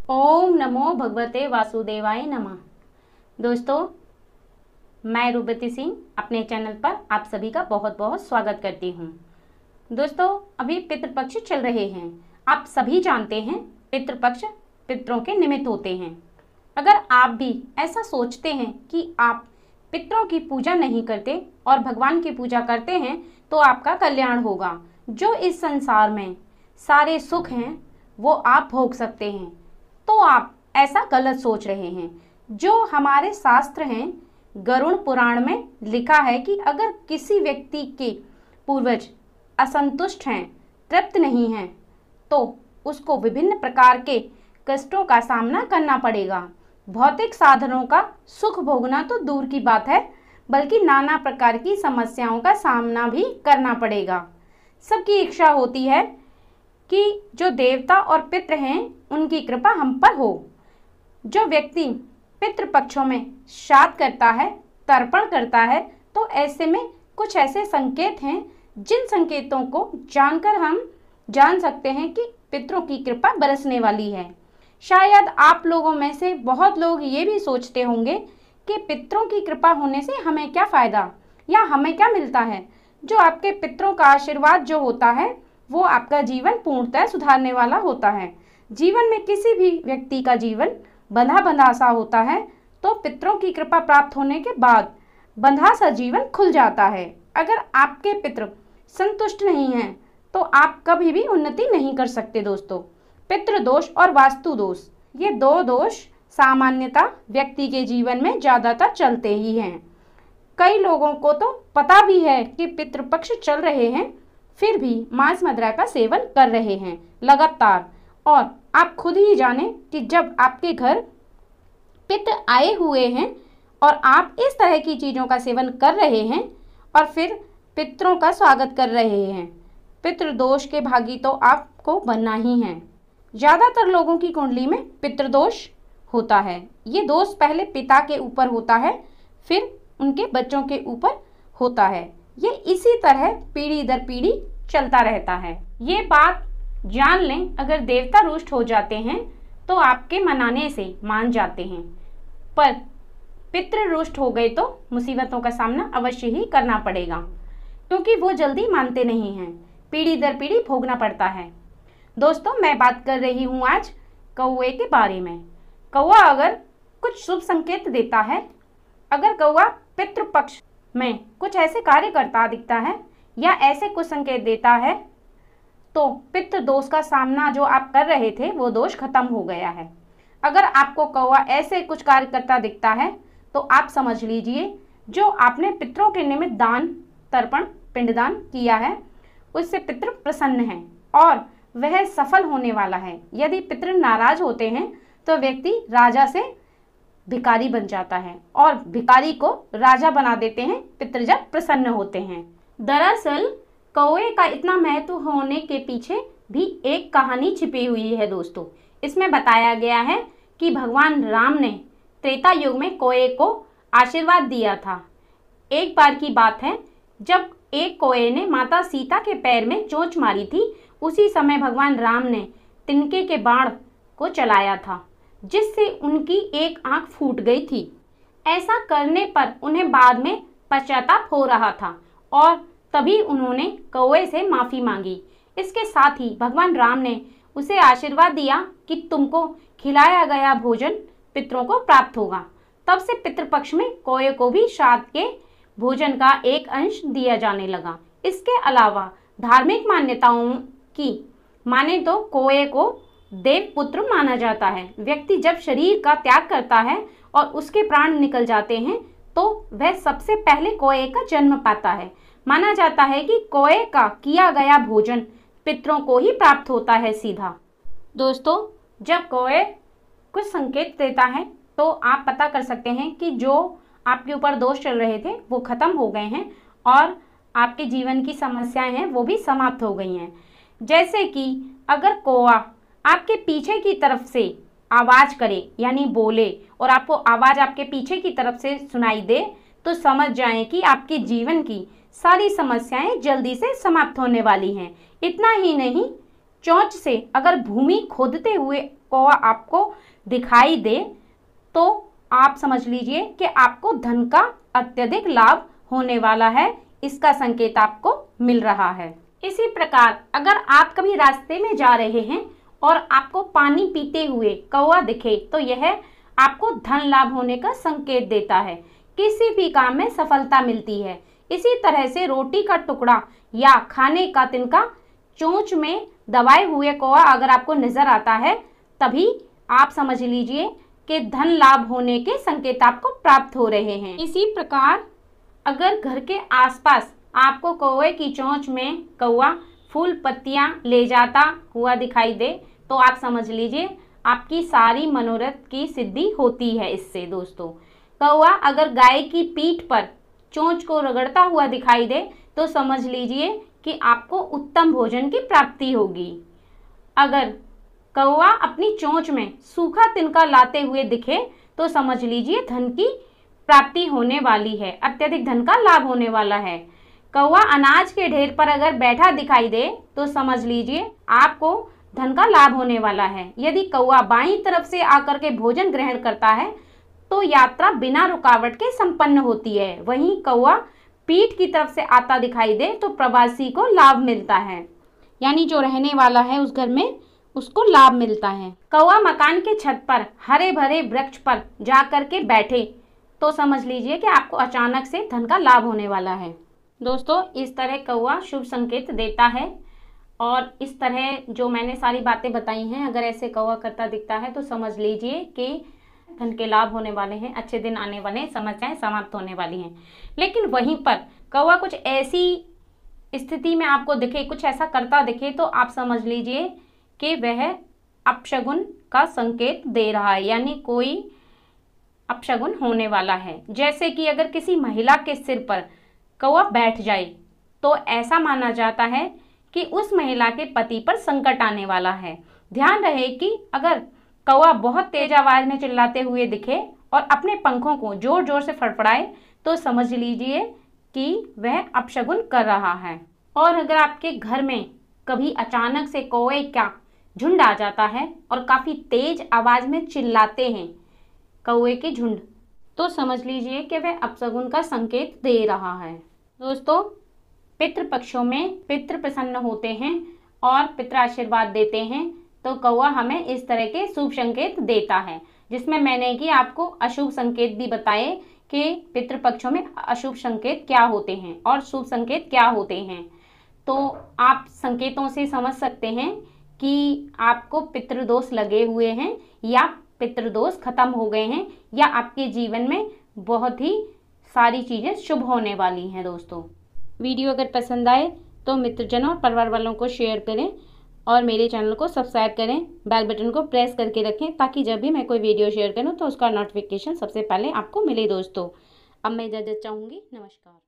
ओम नमो भगवते वासुदेवाय नमः। दोस्तों, मैं रूपवती सिंह अपने चैनल पर आप सभी का बहुत बहुत स्वागत करती हूँ। दोस्तों, अभी पितृपक्ष चल रहे हैं। आप सभी जानते हैं पितृपक्ष पितरों के निमित्त होते हैं। अगर आप भी ऐसा सोचते हैं कि आप पितरों की पूजा नहीं करते और भगवान की पूजा करते हैं तो आपका कल्याण होगा। जो इस संसार में सारे सुख हैं वो आप भोग सकते हैं, तो आप ऐसा गलत सोच रहे हैं। जो हमारे शास्त्र हैं, गरुड़ पुराण में लिखा है कि अगर किसी व्यक्ति के पूर्वज असंतुष्ट हैं, तृप्त नहीं हैं, तो उसको विभिन्न प्रकार के कष्टों का सामना करना पड़ेगा। भौतिक साधनों का सुख भोगना तो दूर की बात है, बल्कि नाना प्रकार की समस्याओं का सामना भी करना पड़ेगा। सबकी इच्छा होती है कि जो देवता और पितृ हैं उनकी कृपा हम पर हो। जो व्यक्ति पितृपक्षों में श्राद्ध करता है, तर्पण करता है, तो ऐसे में कुछ ऐसे संकेत हैं जिन संकेतों को जानकर हम जान सकते हैं कि पितरों की कृपा बरसने वाली है। शायद आप लोगों में से बहुत लोग ये भी सोचते होंगे कि पितरों की कृपा होने से हमें क्या फ़ायदा या हमें क्या मिलता है। जो आपके पितरों का आशीर्वाद जो होता है वो आपका जीवन पूर्णतः सुधारने वाला होता है। जीवन में किसी भी व्यक्ति का जीवन बंधा बंधा सा होता है, तो पितरों की कृपा प्राप्त होने के बाद बंधा सा जीवन खुल जाता है। अगर आपके पितृ संतुष्ट नहीं हैं तो आप कभी भी उन्नति नहीं कर सकते। दोस्तों, पितृ दोष और वास्तु दोष, ये दो दोष सामान्यतः व्यक्ति के जीवन में ज़्यादातर चलते ही हैं। कई लोगों को तो पता भी है कि पितृपक्ष चल रहे हैं, फिर भी मांस मदिरा का सेवन कर रहे हैं लगातार। और आप खुद ही जाने कि जब आपके घर पितृ आए हुए हैं और आप इस तरह की चीज़ों का सेवन कर रहे हैं और फिर पितरों का स्वागत कर रहे हैं, पितृदोष के भागी तो आपको बनना ही है। ज़्यादातर लोगों की कुंडली में पितृदोष होता है। ये दोष पहले पिता के ऊपर होता है, फिर उनके बच्चों के ऊपर होता है। ये इसी तरह पीढ़ी दर पीढ़ी चलता रहता है। ये बात जान लें, अगर देवता रुष्ट हो जाते हैं तो आपके मनाने से मान जाते हैं, पर पितृ रुष्ट हो गए तो मुसीबतों का सामना अवश्य ही करना पड़ेगा, क्योंकि वो जल्दी मानते नहीं हैं। पीढ़ी दर पीढ़ी भोगना पड़ता है। दोस्तों, मैं बात कर रही हूँ आज कौवे के बारे में। कौवा अगर कुछ शुभ संकेत देता है, अगर कौवा पितृपक्ष में कुछ ऐसे कार्य करता दिखता है या ऐसे कुछ संकेत देता है, तो पितृ दोष का सामना जो आप कर रहे थे वो दोष खत्म हो गया है। अगर आपको कौवा ऐसे कुछ कार्य करता दिखता है तो आप समझ लीजिए जो आपने पितरों के निमित्त दान, तर्पण, पिंडदान किया है उससे पितृ प्रसन्न हैं और वह सफल होने वाला है। यदि पितृ नाराज होते हैं तो व्यक्ति राजा से भिखारी बन जाता है और भिखारी को राजा बना देते हैं पितृ जब प्रसन्न होते हैं। दरअसल कौवे का इतना महत्व होने के पीछे भी एक कहानी छिपी हुई है। दोस्तों, इसमें बताया गया है कि भगवान राम ने त्रेता युग में कौवे को आशीर्वाद दिया था। एक बार की बात है, जब एक कौवे ने माता सीता के पैर में चोंच मारी थी, उसी समय भगवान राम ने तिनके के बाण को चलाया था, जिससे उनकी एक आंख फूट गई थी। ऐसा करने पर उन्हें बाद में पश्चाताप हो रहा था और तभी उन्होंने कौवे से माफ़ी मांगी। इसके साथ ही भगवान राम ने उसे आशीर्वाद दिया कि तुमको खिलाया गया भोजन पितरों को प्राप्त होगा। तब से पितृपक्ष में कौवे को भी श्राद्ध के भोजन का एक अंश दिया जाने लगा। इसके अलावा धार्मिक मान्यताओं की माने तो कौवे को देवपुत्र माना जाता है। व्यक्ति जब शरीर का त्याग करता है और उसके प्राण निकल जाते हैं तो वह सबसे पहले कौवे का जन्म पाता है। माना जाता है कि कौवे का किया गया भोजन पितरों को ही प्राप्त होता है सीधा। दोस्तों, जब कौवे कुछ संकेत देता है तो आप पता कर सकते हैं कि जो आपके ऊपर दोष चल रहे थे वो खत्म हो गए हैं और आपके जीवन की समस्याएं हैं वो भी समाप्त हो गई हैं। जैसे कि अगर कौवा आपके पीछे की तरफ से आवाज़ करे यानी बोले और आपको आवाज़ आपके पीछे की तरफ से सुनाई दे, तो समझ जाएं कि आपके जीवन की सारी समस्याएं जल्दी से समाप्त होने वाली हैं। इतना ही नहीं, चोंच से अगर भूमि खोदते हुए कौवा आपको दिखाई दे तो आप समझ लीजिए कि आपको धन का अत्यधिक लाभ होने वाला है, इसका संकेत आपको मिल रहा है। इसी प्रकार अगर आप कभी रास्ते में जा रहे हैं और आपको पानी पीते हुए कौवा दिखे तो यह आपको धन लाभ होने का संकेत देता है, किसी भी काम में सफलता मिलती है। इसी तरह से रोटी का टुकड़ा या खाने का तिनका चोंच में दबाए हुए कौवा अगर आपको नजर आता है तभी आप समझ लीजिए कि धन लाभ होने के संकेत आपको प्राप्त हो रहे हैं। इसी प्रकार अगर घर के आसपास आपको कौवे की चोंच में कौवा फूल पत्तियां ले जाता हुआ दिखाई दे तो आप समझ लीजिए आपकी सारी मनोरथ की सिद्धि होती है। इससे दोस्तों कौवा अगर गाय की पीठ पर चोंच को रगड़ता हुआ दिखाई दे तो समझ लीजिए कि आपको उत्तम भोजन की प्राप्ति होगी। अगर कौवा अपनी चोंच में सूखा तिनका लाते हुए दिखे तो समझ लीजिए धन की प्राप्ति होने वाली है, अत्यधिक धन का लाभ होने वाला है। कौवा अनाज के ढेर पर अगर बैठा दिखाई दे तो समझ लीजिए आपको धन का लाभ होने वाला है। यदि कौवा बाईं तरफ से आकर के भोजन ग्रहण करता है तो यात्रा बिना रुकावट के संपन्न होती है। वहीं कौवा पीठ की तरफ से आता दिखाई दे तो प्रवासी को लाभ मिलता है, यानी जो रहने वाला है उस घर में उसको लाभ मिलता है। कौवा मकान के छत पर हरे भरे वृक्ष पर जा कर के बैठे तो समझ लीजिए कि आपको अचानक से धन का लाभ होने वाला है। दोस्तों इस तरह कौवा शुभ संकेत देता है और इस तरह जो मैंने सारी बातें बताई हैं अगर ऐसे कौवा करता दिखता है तो समझ लीजिए कि धन के लाभ होने वाले हैं, अच्छे दिन आने वाले हैं, समस्याएं समाप्त होने वाली हैं। लेकिन वहीं पर कौवा कुछ ऐसी स्थिति में आपको दिखे, कुछ ऐसा करता दिखे तो आप समझ लीजिए कि वह अपशगुन का संकेत दे रहा है, यानी कोई अपशगुन होने वाला है। जैसे कि अगर किसी महिला के सिर पर कौवा बैठ जाए तो ऐसा माना जाता है कि उस महिला के पति पर संकट आने वाला है। ध्यान रहे कि अगर कौवा बहुत तेज आवाज में चिल्लाते हुए दिखे और अपने पंखों को जोर जोर से फड़फड़ाए तो समझ लीजिए कि वह अपशगुन कर रहा है। और अगर आपके घर में कभी अचानक से कौवे का झुंड आ जाता है और काफ़ी तेज आवाज में चिल्लाते हैं कौवे के झुंड तो समझ लीजिए कि वह अपशगुन का संकेत दे रहा है। दोस्तों पितृपक्षों में पितृ प्रसन्न होते हैं और पितृ आशीर्वाद देते हैं तो कौवा हमें इस तरह के शुभ संकेत देता है, जिसमें मैंने कि आपको अशुभ संकेत भी बताए कि पितृपक्षों में अशुभ संकेत क्या होते हैं और शुभ संकेत क्या होते हैं। तो आप संकेतों से समझ सकते हैं कि आपको पितृदोष लगे हुए हैं या पितृदोष खत्म हो गए हैं या आपके जीवन में बहुत ही सारी चीज़ें शुभ होने वाली हैं। दोस्तों वीडियो अगर पसंद आए तो मित्रजनों और परिवार वालों को शेयर करें और मेरे चैनल को सब्सक्राइब करें, बेल बटन को प्रेस करके रखें ताकि जब भी मैं कोई वीडियो शेयर करूं तो उसका नोटिफिकेशन सबसे पहले आपको मिले। दोस्तों अब मैं इजाज़त चाहूँगी। नमस्कार।